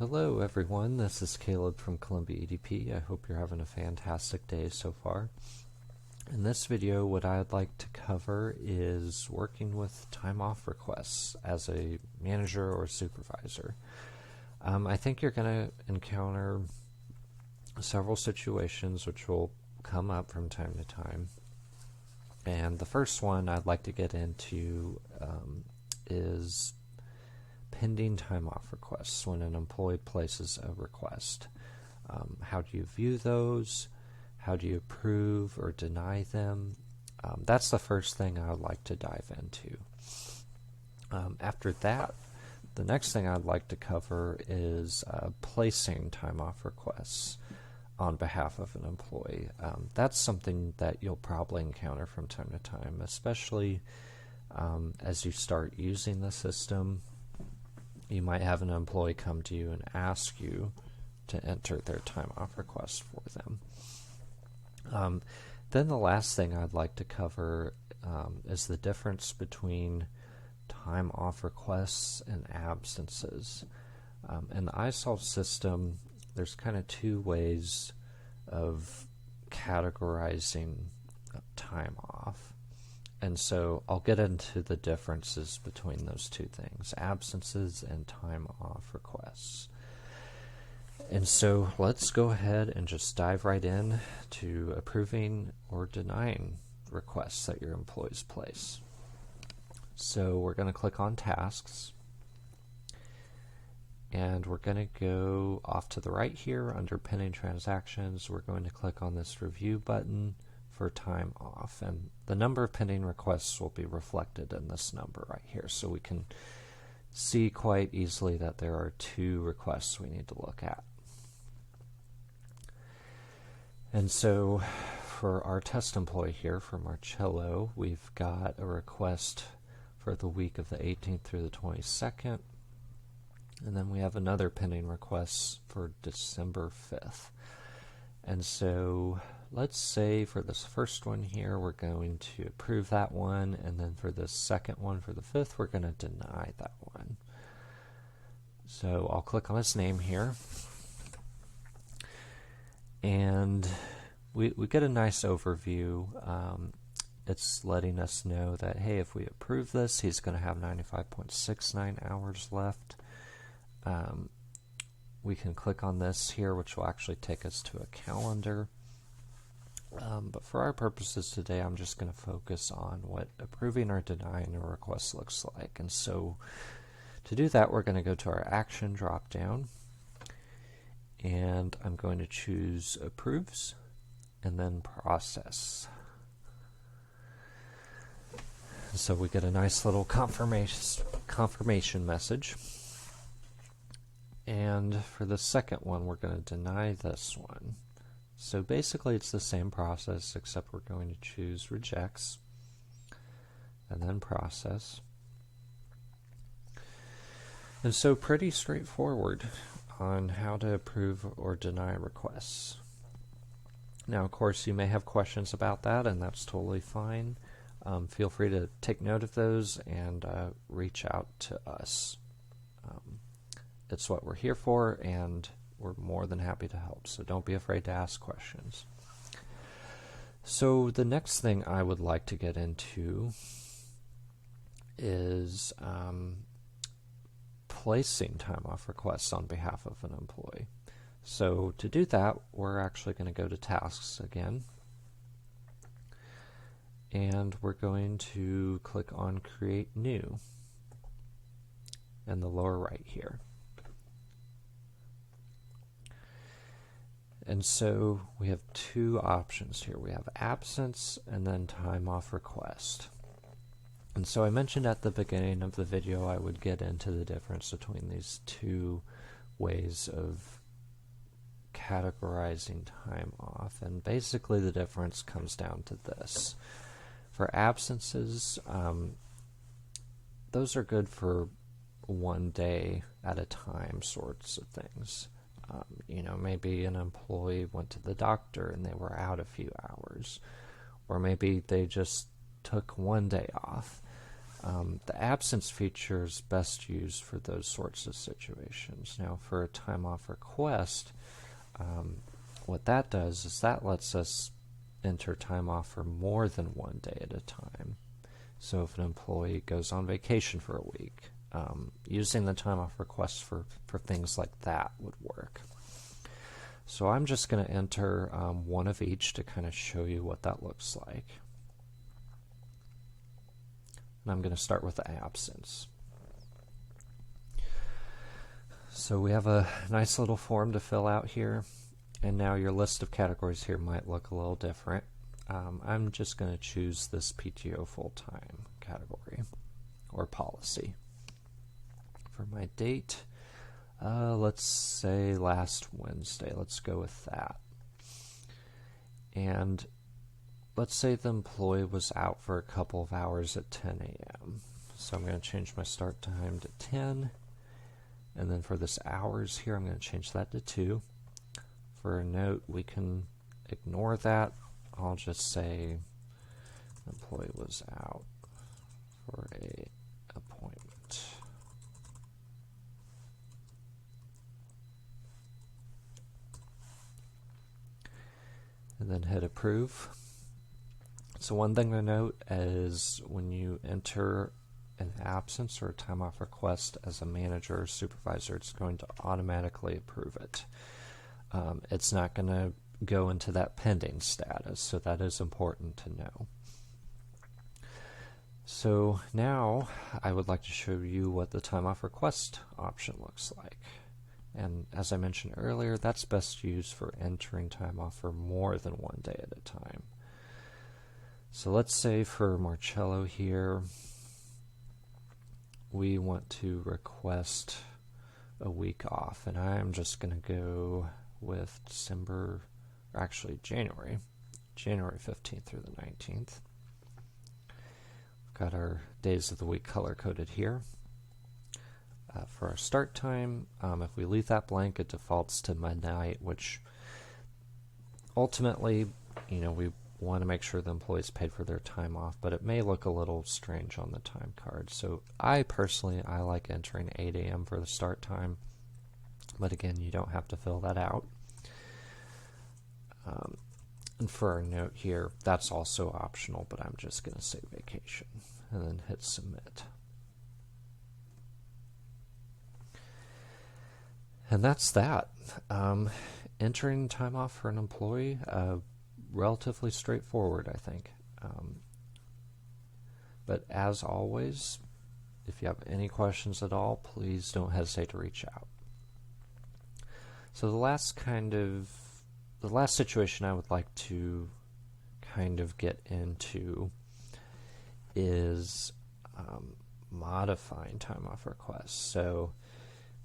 Hello everyone, this is Caleb from Columbia EDP. I hope you're having a fantastic day so far. In this video, what I'd like to cover is working with time off requests as a manager or supervisor. I think you're going to encounter several situations which will come up from time to time. And the first one I'd like to get into is pending time off requests when an employee places a request. How do you view those? How do you approve or deny them? That's the first thing I would like to dive into. After that, the next thing I'd like to cover is placing time off requests on behalf of an employee. That's something that you'll probably encounter from time to time, especially as you start using the system. You might have an employee come to you and ask you to enter their time off request for them. Then the last thing I'd like to cover is the difference between time off requests and absences. In the iSolved system, there's kind of two ways of categorizing time off. And so I'll get into the differences between those two things, absences and time off requests. And so let's go ahead and just dive right in to approving or denying requests that your employees place. So we're going to click on tasks, and we're going to go off to the right here under pending transactions. We're going to click on this review button for time off, and the number of pending requests will be reflected in this number right here, so we can see quite easily that there are two requests we need to look at. And so for our test employee here, for Marcello, we've got a request for the week of the 18th through the 22nd, and then we have another pending request for December 5th. And so let's say for this first one here, we're going to approve that one, and then for the second one, for the 5th, we're going to deny that one. So I'll click on his name here, and we get a nice overview. It's letting us know that, hey, if we approve this, he's going to have 95.69 hours left. We can click on this here, which will actually take us to a calendar. But for our purposes today, I'm just going to focus on what approving or denying a request looks like. And so to do that, we're going to go to our action drop-down, and I'm going to choose approves and then process. So we get a nice little confirmation message. And for the second one, we're going to deny this one. So basically it's the same process, except we're going to choose rejects and then process. And so pretty straightforward on how to approve or deny requests. Now, of course, you may have questions about that, and that's totally fine. Feel free to take note of those and reach out to us. It's what we're here for, and we're more than happy to help, so don't be afraid to ask questions. So the next thing I would like to get into is placing time off requests on behalf of an employee. So to do that, we're actually going to go to tasks again, and we're going to click on create new in the lower right here. And so we have two options here. We have absence and then time off request. And so I mentioned at the beginning of the video I would get into the difference between these two ways of categorizing time off. And basically the difference comes down to this. For absences, those are good for one day at a time sorts of things. You know, maybe an employee went to the doctor and they were out a few hours, or maybe they just took one day off. The absence feature is best used for those sorts of situations. Now, for a time off request, what that does is that lets us enter time off for more than one day at a time. So if an employee goes on vacation for a week, using the time off request for things like that would work. So I'm just going to enter one of each to kind of show you what that looks like. And I'm going to start with the absence. So we have a nice little form to fill out here, and now your list of categories here might look a little different. I'm just going to choose this PTO full-time category or policy. For my date, let's say last Wednesday. Let's go with that. And let's say the employee was out for a couple of hours at 10 a.m. So I'm going to change my start time to 10. And then for this hours here, I'm going to change that to 2. For a note, we can ignore that. I'll just say employee was out for a appointment. And then hit approve. So one thing to note is when you enter an absence or a time off request as a manager or supervisor, it's going to automatically approve it. It's not going to go into that pending status, so that is important to know. So now I would like to show you what the time off request option looks like. And as I mentioned earlier, that's best used for entering time off for more than one day at a time. So let's say for Marcello here, we want to request a week off, and I'm just going to go with January 15th through the 19th. We've got our days of the week color-coded here. For our start time, if we leave that blank, it defaults to midnight, which ultimately, we want to make sure the employee's paid for their time off, but it may look a little strange on the time card. So I like entering 8 a.m. for the start time, but again, you don't have to fill that out. And for our note here, that's also optional, but I'm just going to say vacation and then hit submit. And that's that. Entering time off for an employee, relatively straightforward, I think. But as always, if you have any questions at all, please don't hesitate to reach out. So the last situation I would like to kind of get into is modifying time off requests. So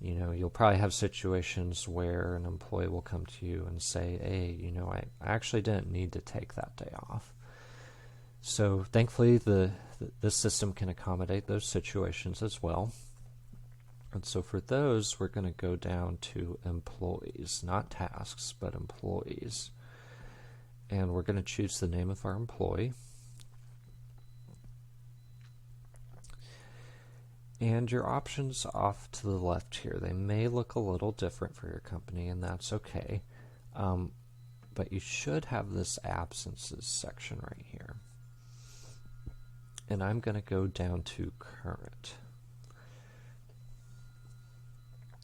you'll probably have situations where an employee will come to you and say, hey, I actually didn't need to take that day off. So thankfully, this system can accommodate those situations as well. And so for those, we're going to go down to employees, not tasks, but employees. And we're going to choose the name of our employee. And your options off to the left here, they may look a little different for your company, and that's okay. But you should have this absences section right here. And I'm going to go down to current.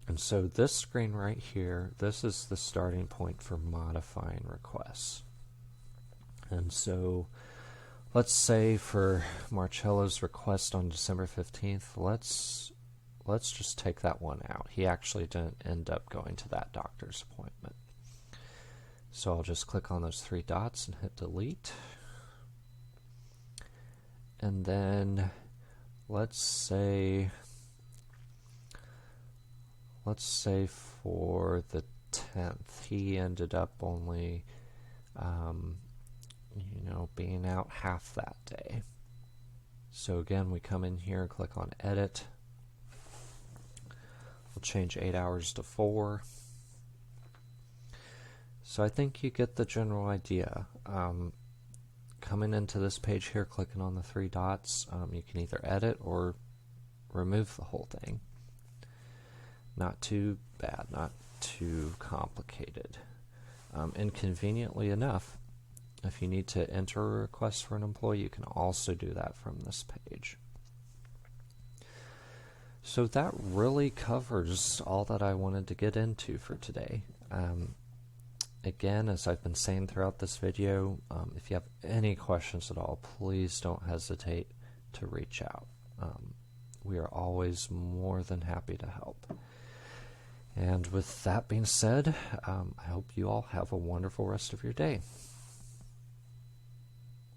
And so this screen right here, this is the starting point for modifying requests. And so let's say for Marcello's request on December 15th, let's just take that one out. He actually didn't end up going to that doctor's appointment. So I'll just click on those 3 dots and hit delete. And then let's say for the 10th, he ended up only being out half that day. So again, we come in here, click on edit. We'll change 8 hours to 4. So I think you get the general idea. coming into this page here, clicking on the three dots, you can either edit or remove the whole thing. Not too bad, not too complicated. And conveniently enough, if you need to enter a request for an employee, you can also do that from this page. So that really covers all that I wanted to get into for today. Again, as I've been saying throughout this video, if you have any questions at all, please don't hesitate to reach out. We are always more than happy to help. And with that being said, I hope you all have a wonderful rest of your day.